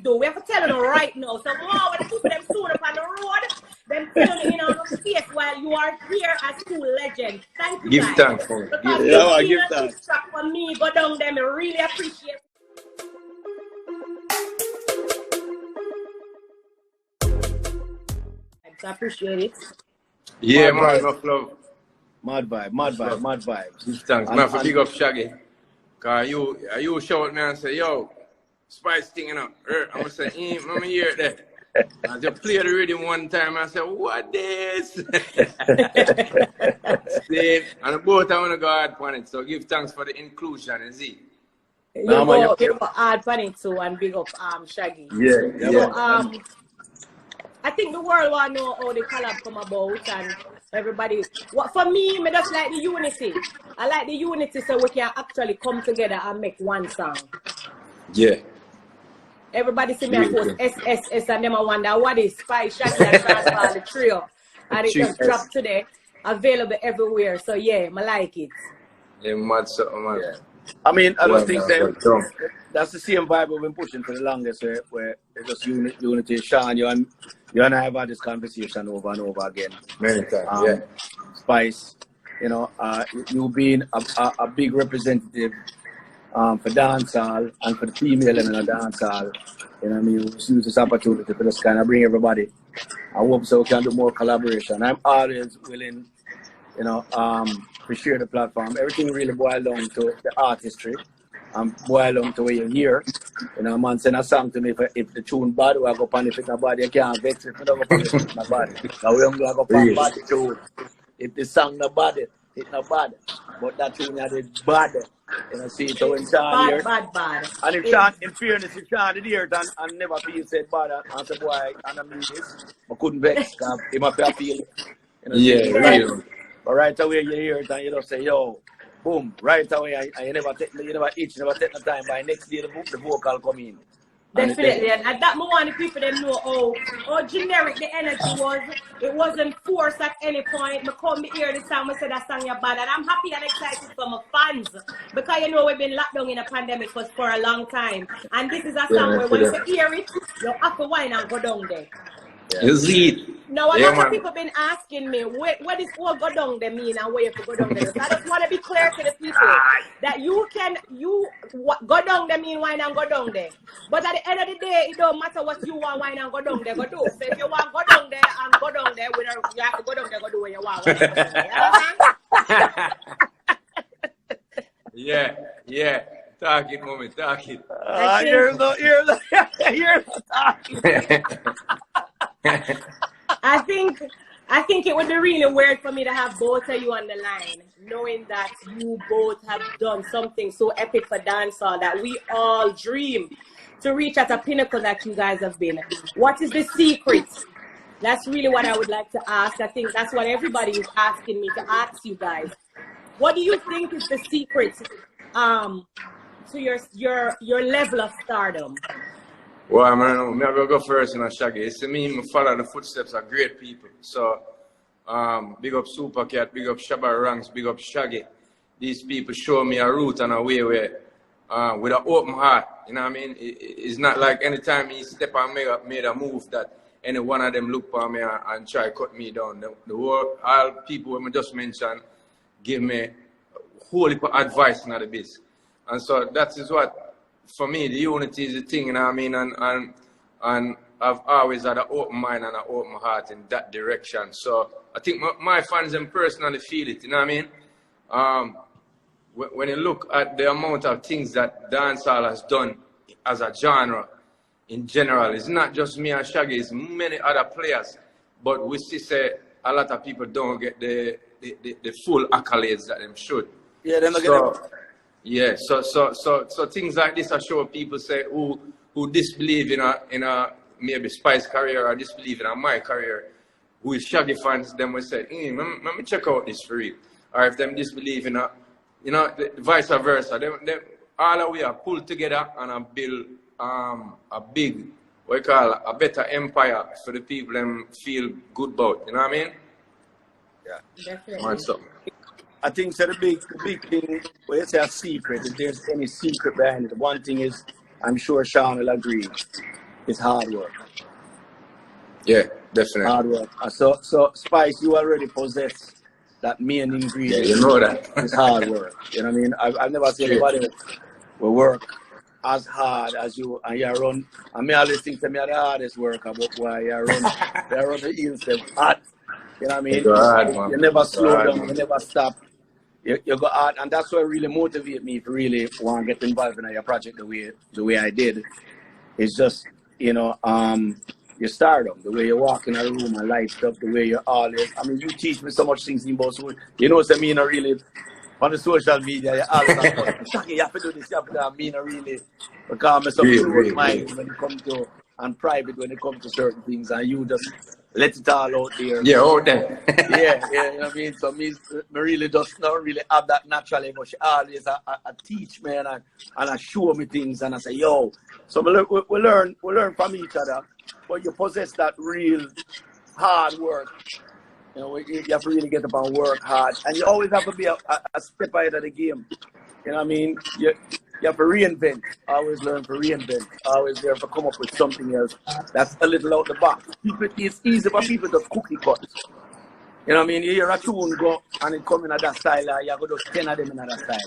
do. We have to tell them right now. So more when people them soon up on the road, them tell me in our space while you are here as two legends. Thank you, Give guys. thanks for it. Because Give thanks. For me, go down there. I really appreciate it. I appreciate it. Yeah, Mad man, vibe. enough love. Mad vibes. Give thanks. Man, for big up Shaggy. Cause you shout me and say, yo, Spice thing, you know. I'm gonna say, I'm hear it there. I just play the rhythm one time and I said, what this? See, and both I want to go hard on it. So give thanks for the inclusion, is it? You go hard on it too and big up Shaggy. Yeah. So I think the world want to know how the collab come about and everybody. What for me, I just like the unity. I like the unity so we can actually come together and make one song. Yeah. Everybody see me post SSS and them I wonder what is Spice, Shaggy and Transfer, the trio. And it just dropped today. Available everywhere. So yeah, I like it. Yeah, mad something, man. Yeah. I mean, I don't think that's the same vibe we've been pushing for the longest, where it's just unity. Sean, you and I have had this conversation over and over again. Many times, Spice, you know, you being a big representative for dancehall and for the female in the dancehall. You know what I mean? We use this opportunity to just kind of bring everybody. I hope so we can do more collaboration. I'm always willing, you know, to share the platform. Everything really boils down to the artistry and boils down to what you hear. You know, a man send a song to me if the tune bad, we go pan if it's not bad, you can't vex if you don't go pan if it's not bad. Now we don't go pan bad tune. If the song not bad, it's not bad. But that tune is bad. You know, see, so when Sean here, bad. And if Sean, in fairness, if Sean did hear it and never feel said bad and said, boy, and I mean this, I couldn't vex because he must have feel it. You know, real. But right away you hear it and you just say, yo, boom, right away, and you never take the time. By next day the vocal come in. Definitely, and that I want the people to know how generic the energy was. It wasn't forced at any point. I come hear the song, I said that song is bad, and I'm happy and excited for my fans because you know we've been locked down in a pandemic for a long time, and this is a song where once you hear it, you have to whine and go down there. You see it. Now, a lot of people been asking me, what does all go down there mean and where you have to go down there? So I just want to be clear to the people that go down there mean wine and go down there. But at the end of the day, it don't matter what you want wine and go down there, go do. So if you want go down there and go down there, you have to go down there, go do what you want. Yeah. Talk it, mommy, talk it. You're talking. I think it would be really weird for me to have both of you on the line, knowing that you both have done something so epic for dancehall that we all dream to reach at a pinnacle that you guys have been. What is the secret? That's really what I would like to ask. I think that's what everybody is asking me to ask you guys. What do you think is the secret to your level of stardom? Well, I'm going to go first in Shaggy. It's me follow the footsteps of great people. So, big up Supercat, big up Shabba Ranks, big up Shaggy. These people show me a route and a way where, with an open heart, you know what I mean? It's not like anytime he step and made a move that any one of them look for me and try to cut me down. All people we just mentioned give me whole heap of advice in the biz. And so that is what, for me, the unity is the thing, you know what I mean? And I've always had an open mind and an open heart in that direction. So I think my fans and personally feel it, you know what I mean? When you look at the amount of things that dancehall has done as a genre in general, it's not just me and Shaggy, it's many other players. But we still say a lot of people don't get the full accolades that them should. Yeah, they're not getting. Yeah, so things like this I show people say who disbelieve in a maybe Spice career or disbelieve in my career, who is Shaggy fans, them will say, let me check out this for real. Or if them disbelieve in vice versa, them all of we are pulled together and build a big, what you call a better empire for the people them feel good about. You know what I mean? Yeah. Definitely. I think so the big thing, well, it's a secret, if there's any secret behind it. One thing is, I'm sure Sean will agree, is hard work. Yeah, definitely. Hard work. So Spice, you already possess that main Yeah, ingredient. you know that. It's hard work. You know what I mean? I've never seen anybody will work as hard as you, and you run. I mean, I always think to me the hardest work about why you run the hills them hard. You know what I mean? Hard, man. You never slow down, Man. you never stop. You go hard, and that's what really motivate me to really want to get involved in your project the way I did. It's just, you know, your stardom, the way you walk in a room and light up, the way you always. I mean, you teach me so much things about so you know what I mean, really. On the social media, you always have Shaggy, you have to do this, you have to do that. I mean, really, because I'm so close mind when it comes to, and private when it comes to certain things, and you just let it all out there. Yeah, out there. yeah, you know what I mean? So me really just not really have that naturally, but she always teach me and I show me things, and I say, yo, so we learn from each other, but you possess that real hard work. You know, you have to really get up and work hard. And you always have to be a step ahead of the game. You know what I mean? You have to reinvent. Always learn to reinvent. Always there to come up with something else that's a little out the box. It's easy for people to cookie cut. You know what I mean? You hear a tune go and it come in that style, you have to do 10 of them in that style.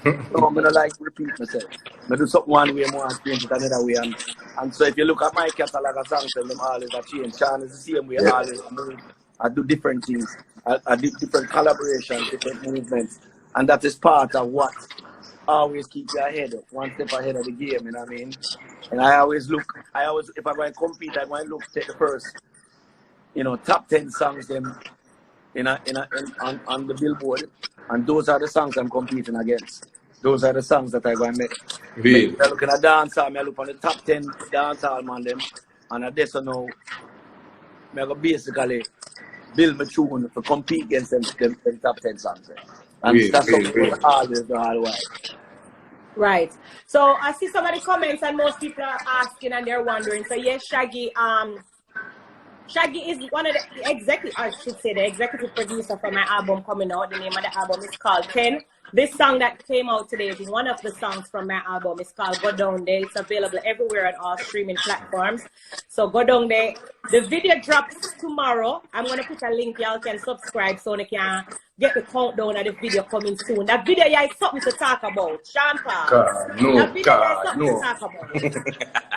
So I'm going to like repeat myself. I do something one way more and change it another way. And so if you look at my catalog of songs, them always have changed. Sean is the same way, always move. I do different things. I do different collaborations, different movements. And that is part of what always keeps you ahead, one step ahead of the game, you know what I mean? And I always, if I'm going to compete, I'm going to take the first, you know, top 10 songs them on the Billboard. And those are the songs I'm competing against. Those are the songs that I'm going to make. Really? I'm looking at dancehall, I look on the top 10 dancehall man them. And I just know, I basically build my tune to compete against them top 10 songs. And that's something we always do all the way. Right. So I see some of the comments and most people are asking and they're wondering. So yes, Shaggy, Shaggy is one of the executive producer for my album coming out. The name of the album is called 10. This song that came out today is one of the songs from my album. It's called Go Down There. It's available everywhere on all streaming platforms. So go down there. The video drops tomorrow. I'm going to put a link. Y'all can subscribe so you can get the countdown of the video coming soon. That video is something to talk about. Sean Paul. That video is something to talk about.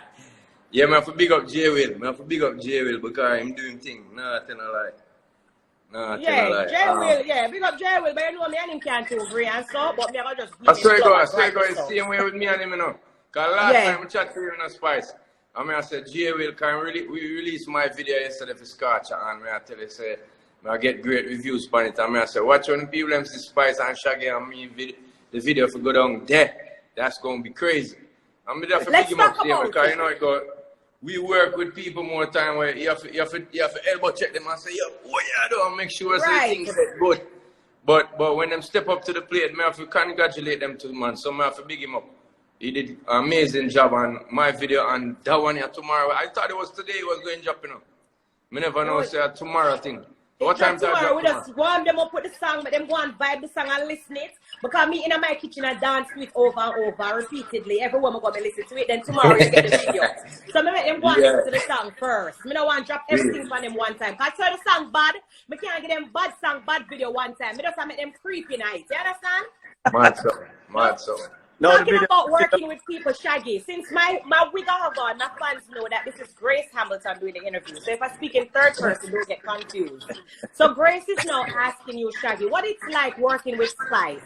Yeah, man, for big up J-Will. Man, for big up J-Will because I'm doing things. Nah, tell no lie. Yeah, J-Will, yeah, big up J-Will, but you know me and him can't agree and so, but me I just I swear God, it's the same way with me and him, you know. Because last time we chat to you in a Spice, I said, J-Will, we released my video yesterday for Scotch, and I tell you, say, I get great reviews on it, and I said, watch when people them see Spice and Shaggy and me, the video for go down there, that's going to be crazy. I'm there for big him up there, because you know, it go, we work with people more time where you have to elbow check them and say, yo, what you do? And make sure things are good. But when them step up to the plate, I have to congratulate them too, man. So I have to big him up. He did an amazing job on my video and that one here tomorrow. I thought it was today he was going to drop, you know. I never know, say tomorrow thing. What time tomorrow? We just warm them up with the song, but them go and vibe the song and listen it. Because me in my kitchen I dance to it over and over repeatedly. Everyone going to listen to it. Then tomorrow you get the video. So I make them go and listen to the song first. I don't want to drop everything for them one time. Because I tell the song bad, I can't get them bad song, bad video one time. I just make them creepy night. You understand? Mad so. Talking about working with people, Shaggy, since my wig have on, my fans know that this is Grace Hamilton doing the interview. So if I speak in third person, don't get confused. So Grace is now asking you, Shaggy, what it's like working with Spice?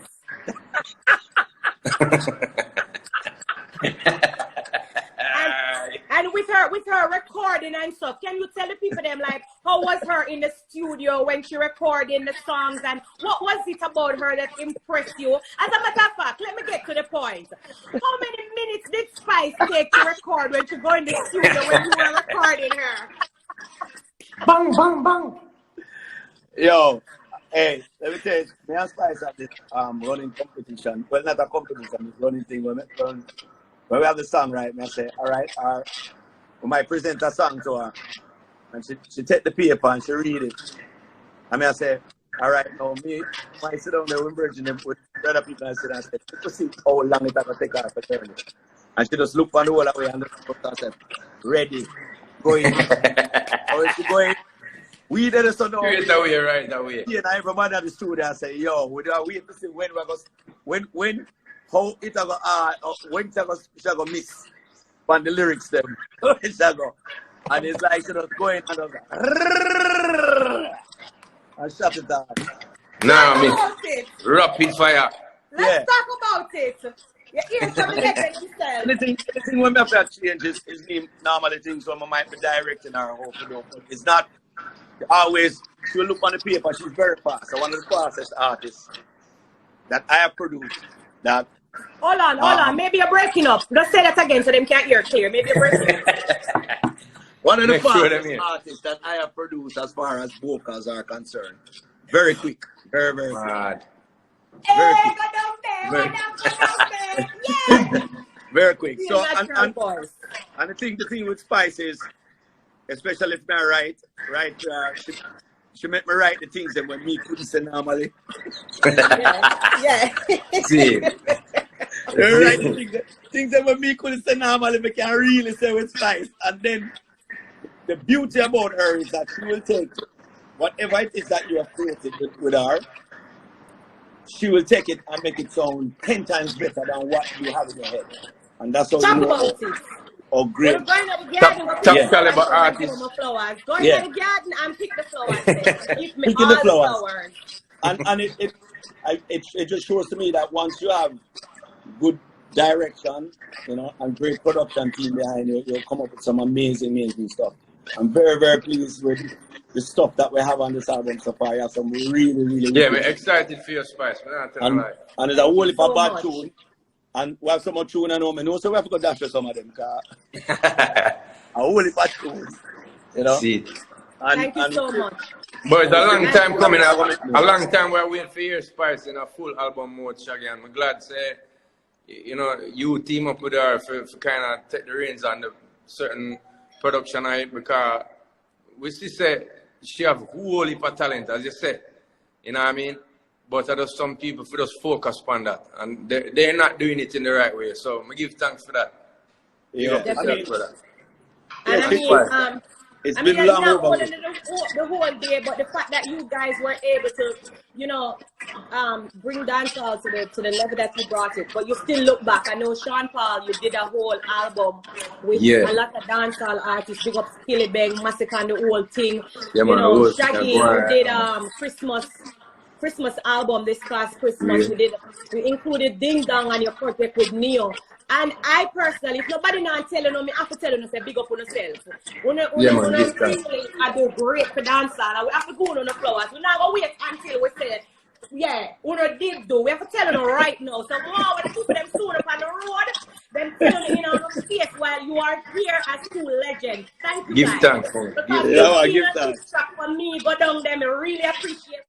and with her recording and stuff, can you tell the people them like how was her in the studio when she recording the songs and what was it about her that impressed you? As a matter of fact, let me get to the point. How many minutes did Spice take to record when she go in the studio when you were recording her? Bang, bang, bang. Yo, hey, let me tell you, me and Spice have this running competition. Well, not a competition, it's running thing. When we have the song, right, I say, all right, we might present a song to her. And she take the paper and she read it. I say, all right, now me, I sit down there with Virgin and with other people and sit and say, to see how long it's going to take her to turn it. And she just look on the whole way and look at herself. ready, going. Or is she going? We did so now. Straight away, right away. And everybody at the studio and say, yo, we don't wait to see when we're going, how it go, when it's going to mix on the lyrics them. It's go. And it's like, you know, going and and shut it down. Nah, me. Rapid fire. Let's talk about it. You hear from the legend himself. Anything when I have to change his name, normally things when I might be directing her, hopefully. It's not always, she look on the paper, she's very fast. So one of the fastest artists that I have produced that. Hold on. Maybe you're breaking up. Just say that again so them can't hear clear. Maybe you're breaking up. One of the fastest artists that I have produced as far as vocals are concerned. Very quick. Very quick. Very quick. Very quick. So and the thing with Spice is, especially if I write, she make me write the things that when me couldn't say normally. Yeah. See. Right, things that when me couldn't say normally, we can really say with Spice. And then the beauty about her is that she will take whatever it is that you have created with her, she will take it and make it sound 10 times better than what you have in your head. And that's how you know how great. We're going to the garden. Top caliber artist. Go to the garden and pick the flowers. Give me Picking all the flowers. flowers. And it just shows to me that once you have good direction, you know, and great production team behind you, you'll come up with some amazing stuff. I'm very, very pleased with the stuff that we have on this album so far. You have some really yeah, we're excited for your Spice. And there's a whole heap of bad tune. And we have some more tune and know, so we have to go dash for some of them. A whole heap of tunes. You know? See. Thank you so much. But it's a long time coming. A long time we're waiting for your Spice in a full album mode, Shaggy. And I'm glad to say, you know, you team up with her for kind of take the reins on the certain production of it, because we still say she have whole heap of talent, as you said. You know what I mean? But there's some people who just focus on that, and they're not doing it in the right way. So I give thanks for that. Yeah, It's been long over the whole day, but the fact that you guys were able to, you know, bring dancehall to the level that you brought it, but you still look back. I know Sean Paul, you did a whole album with a lot of dancehall artists. Big up Skilly Bang, Massacre, and the whole thing. Yeah, you man, know, Shaggy, you did Christmas album this past Christmas. We included Ding Dong on your project with Neo. And I personally, if nobody not telling me, I have to tell you, say big up on yourself. Really, I do great for dancehall. We have to go on the flowers. We're not going to wait until we say, yeah, we did do. We have to tell you right now. So more when the people them soon up on the road, then telling you on the face while you are here as two legends. Thank you, give guys. Thanks for give thanks. For me, go down there. I really appreciate